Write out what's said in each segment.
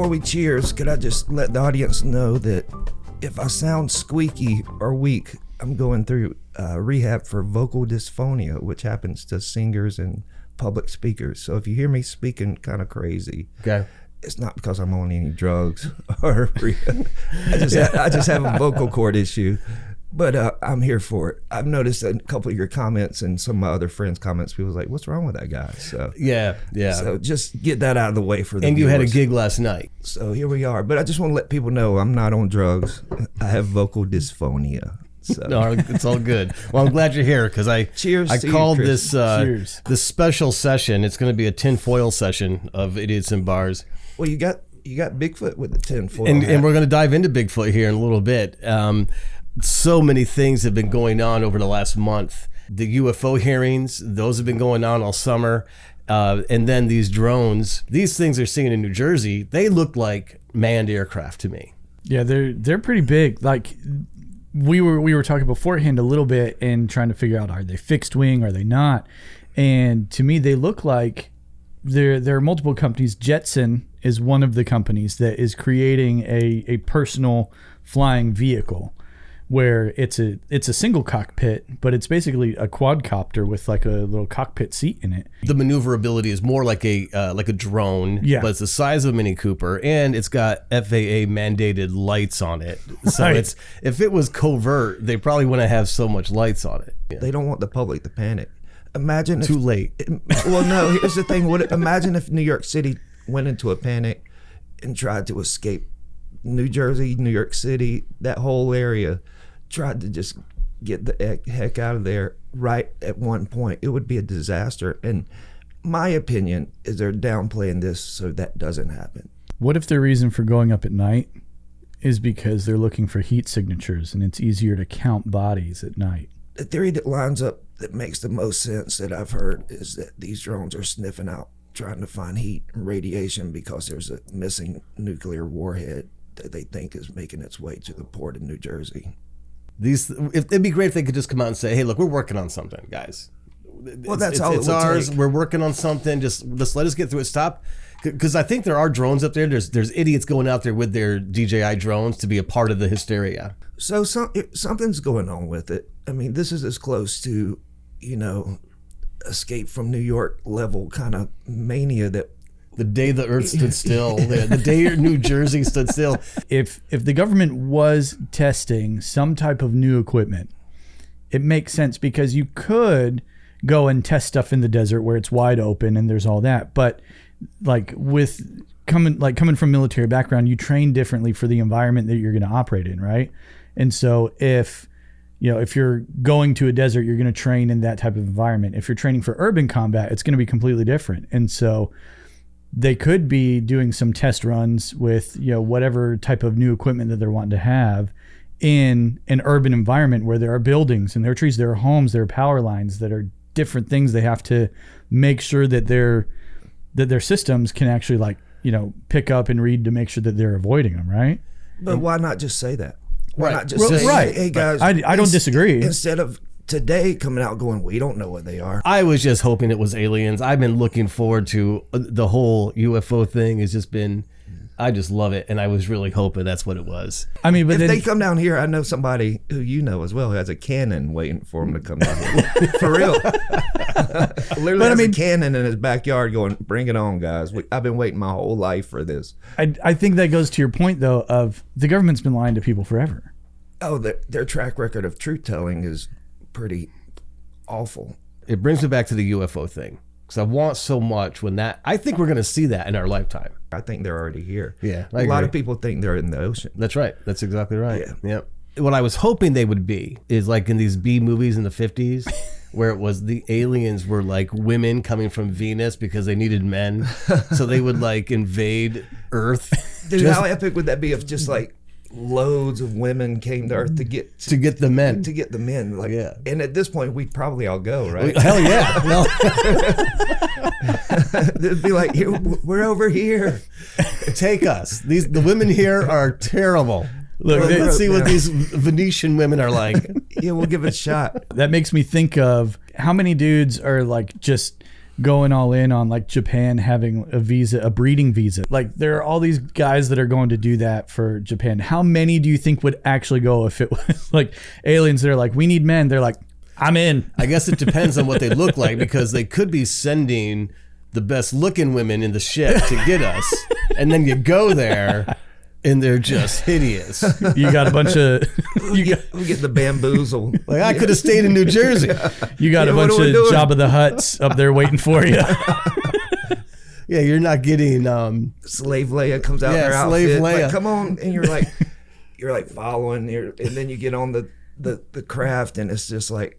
before we cheers, could I just let the audience know that if I sound squeaky or weak, I'm going through rehab for vocal dysphonia, which happens to singers and public speakers. So if you hear me speaking kind of crazy, okay, it's not because I'm on any drugs or I just have a vocal cord issue. But I'm here for it. I've noticed a couple of your comments and some of my other friends' comments. People was like, "What's wrong with that guy?" So yeah. So just get that out of the way for the And viewers. you had a gig last night. So here we are. But I just want to let people know I'm not on drugs. I have vocal dysphonia. So. No, it's all good. Well, I'm glad you're here because I called this this special session. It's going to be a tinfoil session of Idiots in Bars. Well, you got Bigfoot with the tinfoil, and we're going to dive into Bigfoot here in a little bit. So many things have been going on over the last month. The UFO hearings, those have been going on all summer. And then these drones, these things they're seeing in New Jersey, they look like manned aircraft to me. Yeah, they're pretty big. Like we were talking beforehand a little bit and trying to figure out, are they fixed wing, are they not? And to me, they look like there are multiple companies. Jetson is one of the companies that is creating a personal flying vehicle, where it's a single cockpit, but it's basically a quadcopter with like a little cockpit seat in it. The maneuverability is more like a drone, yeah, but it's the size of a Mini Cooper, and it's got FAA mandated lights on it. So right. If it was covert, they probably wouldn't have so much lights on it. Yeah. They don't want the public to panic. Imagine too late. Well, no. Here's the thing. Imagine if New York City went into a panic and tried to escape. New Jersey, New York City, that whole area. Tried to just get the heck out of there right at one point. It would be a disaster. And my opinion is they're downplaying this so that doesn't happen. What if their reason for going up at night is because they're looking for heat signatures and it's easier to count bodies at night? The theory that lines up that makes the most sense that I've heard is that these drones are sniffing out, trying to find heat and radiation because there's a missing nuclear warhead that they think is making its way to the port of New Jersey. It'd be great if they could just come out and say, "Hey, look, we're working on something, guys. Well, it's ours. Take. We're working on something. Just let us get through it. Stop." Because I think there are drones up there. There's idiots going out there with their DJI drones to be a part of the hysteria. So something's going on with it. I mean, this is as close to, Escape from New York level kind of mania that. The day the earth stood still, the day New Jersey stood still. If the government was testing some type of new equipment, it makes sense because you could go and test stuff in the desert where it's wide open and there's all that. But like coming from military background, you train differently for the environment that you're going to operate in, right? And so if you're going to a desert, you're going to train in that type of environment. If you're training for urban combat, it's going to be completely different. And so they could be doing some test runs with, whatever type of new equipment that they're wanting to have in an urban environment where there are buildings and there are trees, there are homes, there are power lines that are different things. They have to make sure that their systems can actually pick up and read to make sure that they're avoiding them, right? But why not just say that? Why not just say, hey guys, I don't disagree. Instead of today coming out going, we don't know what they are. I was just hoping it was aliens. I've been looking forward to the whole UFO thing. Has just been, I just love it, and I was really hoping that's what it was. I mean, but if they come down here, I know somebody who you know as well who has a cannon waiting for him to come down here. For real. Literally has a cannon in his backyard going, bring it on, guys. I've been waiting my whole life for this. I think that goes to your point, though, of the government's been lying to people forever. Oh, their track record of truth-telling is pretty awful. It brings me back to the UFO thing because I want so much I think we're going to see that in our lifetime. I think they're already here. Yeah, a lot of people think they're in the ocean. That's right. That's exactly right. Yeah. Yep. What I was hoping they would be is like in these B movies in the 50s where it was the aliens were like women coming from Venus because they needed men. So they would like invade Earth. Dude, how epic would that be if just like loads of women came to Earth to get the men. To get the men. Like, yeah. And at this point, we'd probably all go, right? Hell yeah. No. They'd be like, we're over here. Take us. The women here are terrible. Look, let's see what these Venetian women are like. Yeah, we'll give it a shot. That makes me think of how many dudes are like just going all in on like Japan having a breeding visa. Like there are all these guys that are going to do that for Japan. How many do you think would actually go if it was like aliens that are like, we need men? They're like, I'm in. I guess it depends on what they look like, because they could be sending the best looking women in the ship to get us. And then you go there and they're just hideous. You got a bunch of We get the bamboozle. Like, I could have stayed in New Jersey. you got a bunch of Jabba the Hutts up there waiting for you. Yeah, you're not getting Slave Leia comes out in her Slave outfit. Leia. Like, come on, and you're like following, and then you get on the craft, and it's just like,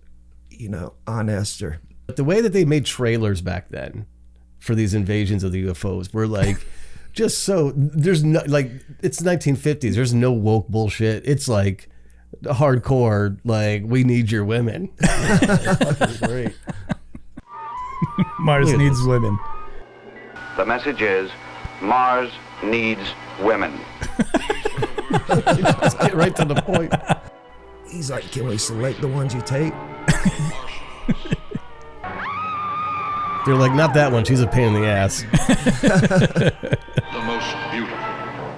on Esther. But the way that they made trailers back then for these invasions of the UFOs were like, just so, there's no, like, it's 1950s. There's no woke bullshit. It's like hardcore, like, we need your women. Great. Mars needs women. The message is, Mars needs women. Just get right to the point. He's like, can we select the ones you take? They're like, not that one. She's a pain in the ass. The most beautiful.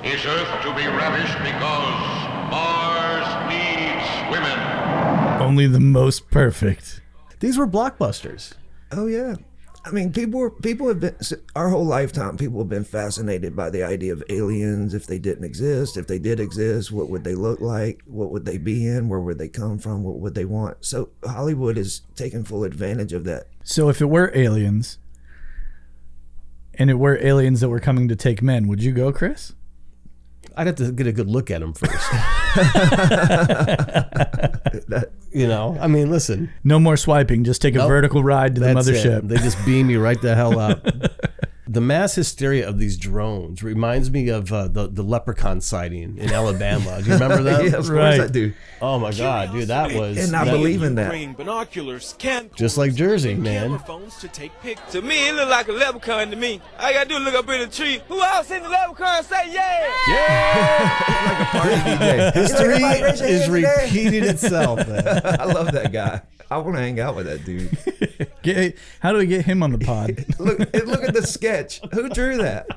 Is Earth to be ravished because Mars needs women? Only the most perfect. These were blockbusters. Oh yeah. I mean, people have been, our whole lifetime, people have been fascinated by the idea of aliens. If they didn't exist, if they did exist, what would they look like? What would they be in? Where would they come from? What would they want? So Hollywood is taking full advantage of that. So if it were aliens, and it were aliens that were coming to take men, would you go, Chris? I'd have to get a good look at them first. I mean, listen. No more swiping. Just take a vertical ride to the mothership. They just beam you right the hell up. The mass hysteria of these drones reminds me of the Leprechaun sighting in Alabama. Do you remember that? Yeah, of course I do. Oh my God, dude, that was. And I believe in that. Binoculars can Just like Jersey, man. phones to take pictures. To me, it look like a leprechaun to me. All I gotta do is look up in the tree. Who else seen the leprechaun and say yeah? Like a party DJ. History is repeating itself, man. I love that guy. I want to hang out with that dude. How do we get him on the pod? Look at the sketch. Who drew that?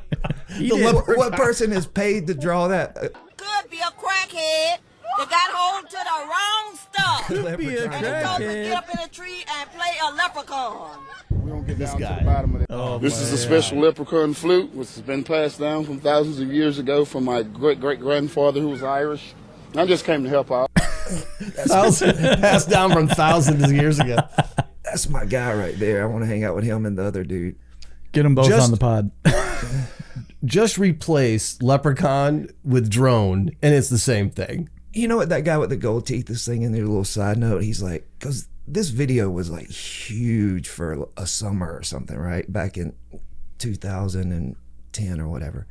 What person is paid to draw that? Could be a crackhead that got hold to the wrong stuff. Could be a And he told him to crackhead. get up in a tree and play a leprechaun. We don't get This down guy. to the bottom of it. Oh, This is a special leprechaun flute, which has been passed down from thousands of years ago from my great-great-grandfather who was Irish. I just came to help out. Passed down from thousands of years ago. That's my guy right there. I want to hang out with him and the other dude. Get them both on the pod. Just replace Leprechaun with drone, and it's the same thing. You know what that guy with the gold teeth is saying in their little side note? He's like, because this video was like huge for a summer or something, right? Back in 2010 or whatever.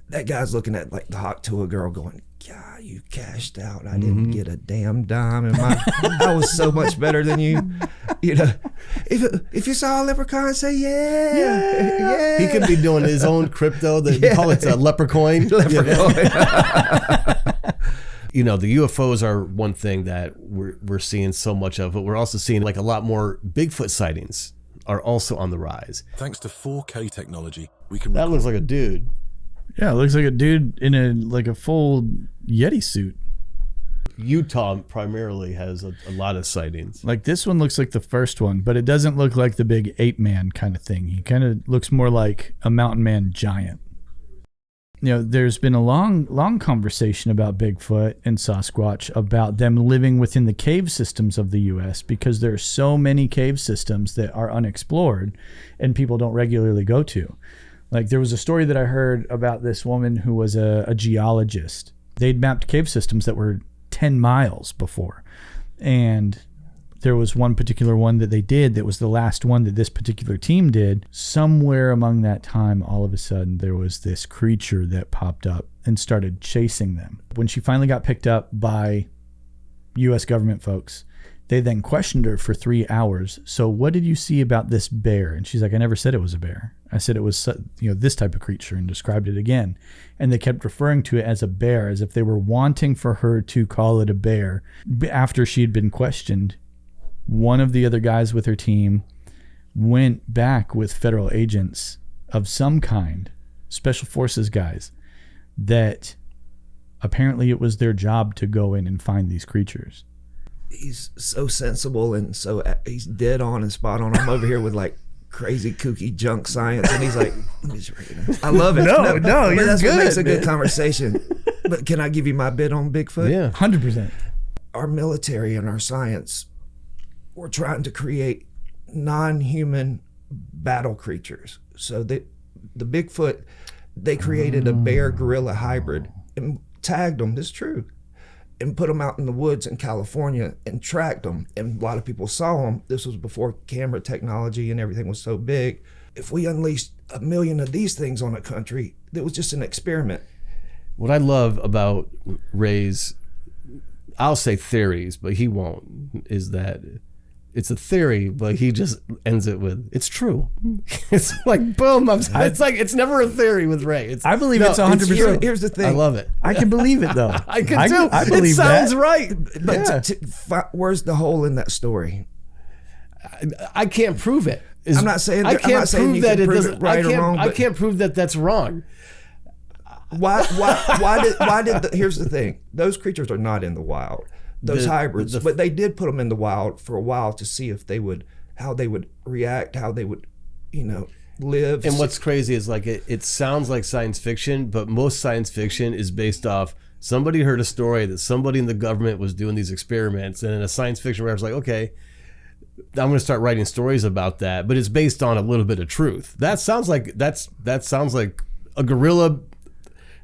That guy's looking at like the hot tour girl going, God, you cashed out. I didn't get a damn dime in my. I was so much better than you. If you saw a leprechaun, say yeah. He could be doing his own crypto. They call it a leprechaun. You know, the UFOs are one thing that we're seeing so much of, but we're also seeing like a lot more Bigfoot sightings are also on the rise. Thanks to 4K technology, we can. That looks like a dude. Yeah, it looks like a dude in a full Yeti suit. Utah primarily has a lot of sightings. Like this one looks like the first one, but it doesn't look like the big ape man kind of thing. He kind of looks more like a mountain man giant. You know, there's been a long conversation about Bigfoot and Sasquatch, about them living within the cave systems of the U.S. because there are so many cave systems that are unexplored and people don't regularly go to. Like there was a story that I heard about this woman who was a geologist. They'd mapped cave systems that were 10 miles before. And there was one particular one that they did that was the last one that this particular team did. Somewhere among that time, all of a sudden, there was this creature that popped up and started chasing them. When she finally got picked up by U.S. government folks, they then questioned her for 3 hours. So what did you see about this bear? And she's like, I never said it was a bear. I said it was, this type of creature, and described it again. And they kept referring to it as a bear, as if they were wanting for her to call it a bear. After she'd been questioned, one of the other guys with her team went back with federal agents of some kind, special forces guys, that apparently it was their job to go in and find these creatures. He's so sensible and he's dead on and spot on. I'm over here with like crazy kooky junk science, and he's like, let me just read it. I love it. No, but you're that's good, what makes a man. good conversation. But can I give you my bit on Bigfoot? Yeah. 100%. Our military and our science, we're trying to create non-human battle creatures. So the Bigfoot, they created a bear gorilla hybrid and tagged them, this is true, and put them out in the woods in California and tracked them. And a lot of people saw them. This was before camera technology and everything was so big. If we unleashed 1 million of these things on a country, it was just an experiment. What I love about Ray's, I'll say theories, but he won't, is that it's a theory, but he just ends it with, it's true. It's like, boom. It's like, it's never a theory with Ray. I believe it's 100% true. Here's the thing. I love it. I can believe it, though. I can too. I believe it sounds that. right. But where's the hole in that story? I can't prove it. I'm not saying I can't prove you that can it prove doesn't. it right or wrong. I But can't prove that that's wrong. why did here's the thing. Those creatures are not in the wild. Those hybrids, but they did put them in the wild for a while to see if how they would react, how they would, live. And what's crazy is like it sounds like science fiction, but most science fiction is based off somebody heard a story that somebody in the government was doing these experiments, and in a science fiction writer's like, okay, I'm going to start writing stories about that, but it's based on a little bit of truth. That sounds like a gorilla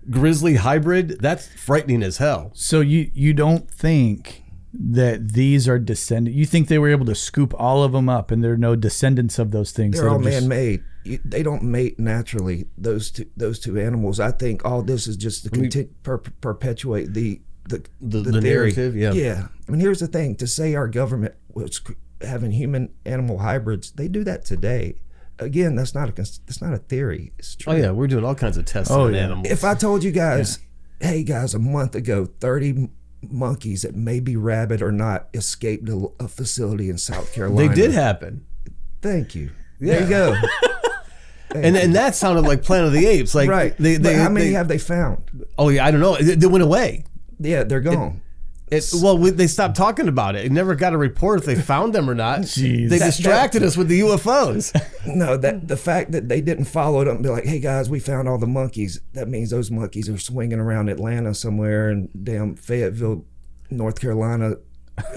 grizzly hybrid. That's frightening as hell. So you don't think that these are descendants? You think they were able to scoop all of them up and there are no descendants of those things? They're all man-made. They don't mate naturally, those two animals. I think all this is just to perpetuate the theory. Narrative. Yeah. I mean, here's the thing. To say our government was having human-animal hybrids, they do that today. Again, that's not a theory. It's true. Oh yeah, we're doing all kinds of tests on animals. If I told you guys, hey guys, a month ago, 30 monkeys that may be rabid or not escaped a facility in South Carolina. They did happen. Thank you. Yeah. There you go. And that sounded like Planet of the Apes. Like, right. How many have they found? Oh yeah, I don't know. They went away. Yeah, they're gone. They stopped talking about it. It never got a report if they found them or not. Jeez. They distracted us with the UFOs. No, the fact that they didn't follow it up and be like, hey guys, we found all the monkeys. That means those monkeys are swinging around Atlanta somewhere and damn Fayetteville, North Carolina.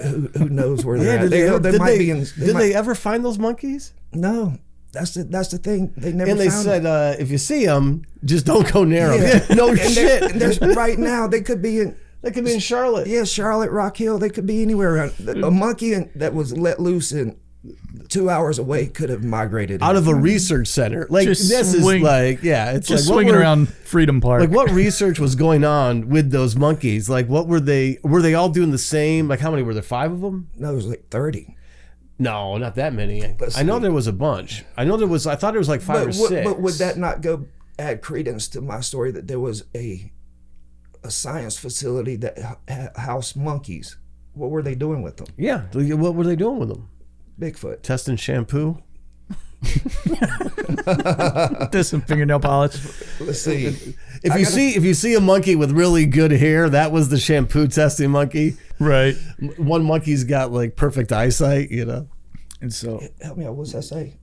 Who knows where they're at? Did they ever find those monkeys? No. That's the thing. They never. And they found said, if you see them, just don't go near them. Yeah. No shit. Right now, they could be in. They could be in Charlotte. Yeah, Charlotte, Rock Hill. They could be anywhere around. A monkey that was let loose in 2 hours away could have migrated out of a research center. Like just this is like, yeah, it's just like swinging around Freedom Park. Like what research was going on with those monkeys? Like what were they? Were they all doing the same? Like how many were there? 5 of them? No, it was like 30. No, not that many. I know there was a bunch. I thought it was like 5 or 6. But would that not add credence to my story that there was a science facility that housed monkeys? What were they doing with them? Yeah, what were they doing with them? Bigfoot. Testing shampoo. Just some fingernail polish. Let's see. If you see a monkey with really good hair, that was the shampoo testing monkey. Right. One monkey's got like perfect eyesight, And so help me out. What's that say?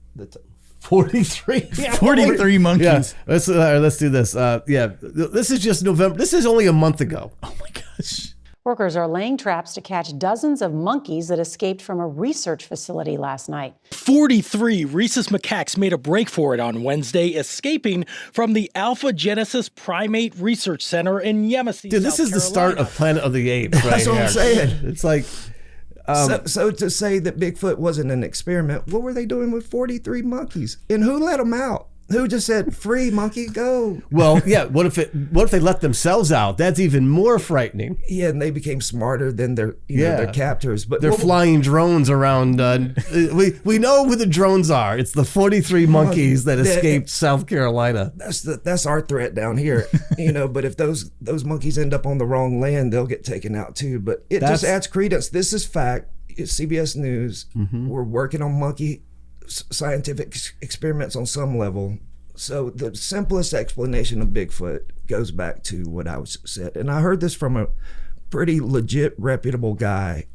43. 43 monkeys. Yeah. Let's do this. This is just November. This is only a month ago. Oh my gosh. Workers are laying traps to catch dozens of monkeys that escaped from a research facility last night. 43 rhesus macaques made a break for it on Wednesday, escaping from the Alpha Genesis Primate Research Center in Yemassee, Dude, this is the start of Planet of the Apes, right? That's what I'm saying. It's like... So to say that Bigfoot wasn't an experiment, what were they doing with 43 monkeys? And who let them out? Who just said, free monkey, go? Well, yeah. What if they let themselves out? That's even more frightening. Yeah, and they became smarter than their captors. But they're flying drones around. We know who the drones are. It's the 43 monkeys that escaped South Carolina. That's our threat down here, But if those monkeys end up on the wrong land, they'll get taken out too. But it just adds credence. This is fact. It's CBS News. Mm-hmm. We're working on monkey scientific experiments on some level. So the simplest explanation of Bigfoot goes back to what I was said. And I heard this from a pretty legit, reputable guy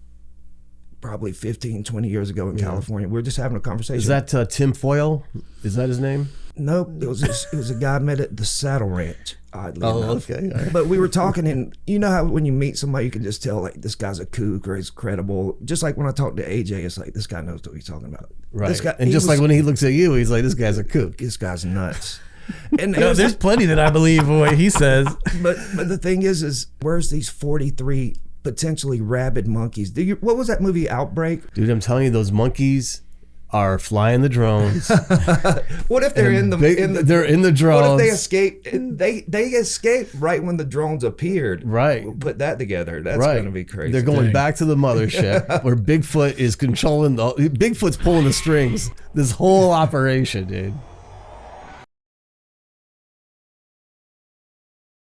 probably 15, 20 years ago in California. We were just having a conversation. Is that tinfoil? Is that his name? Nope. It was a guy I met at the Saddle Ranch, oddly enough. Okay. All right. But we were talking, and you know how when you meet somebody, you can just tell, like, this guy's a kook or he's credible. Just like when I talk to AJ, it's like, this guy knows what he's talking about. Right. This guy, and just like when he looks at you, he's like, this guy's a kook. This guy's nuts. And No, there's plenty that I believe what he says. But the thing is where's these 43 potentially rabid monkeys? What was that movie, Outbreak? Dude, I'm telling you, those monkeys are flying the drones. What if they're they're in the drones? What if they escape? They escape right when the drones appeared. Right. Put that together. That's going to be crazy. They're going back to the mothership where Bigfoot is controlling Bigfoot's pulling the strings. This whole operation, dude.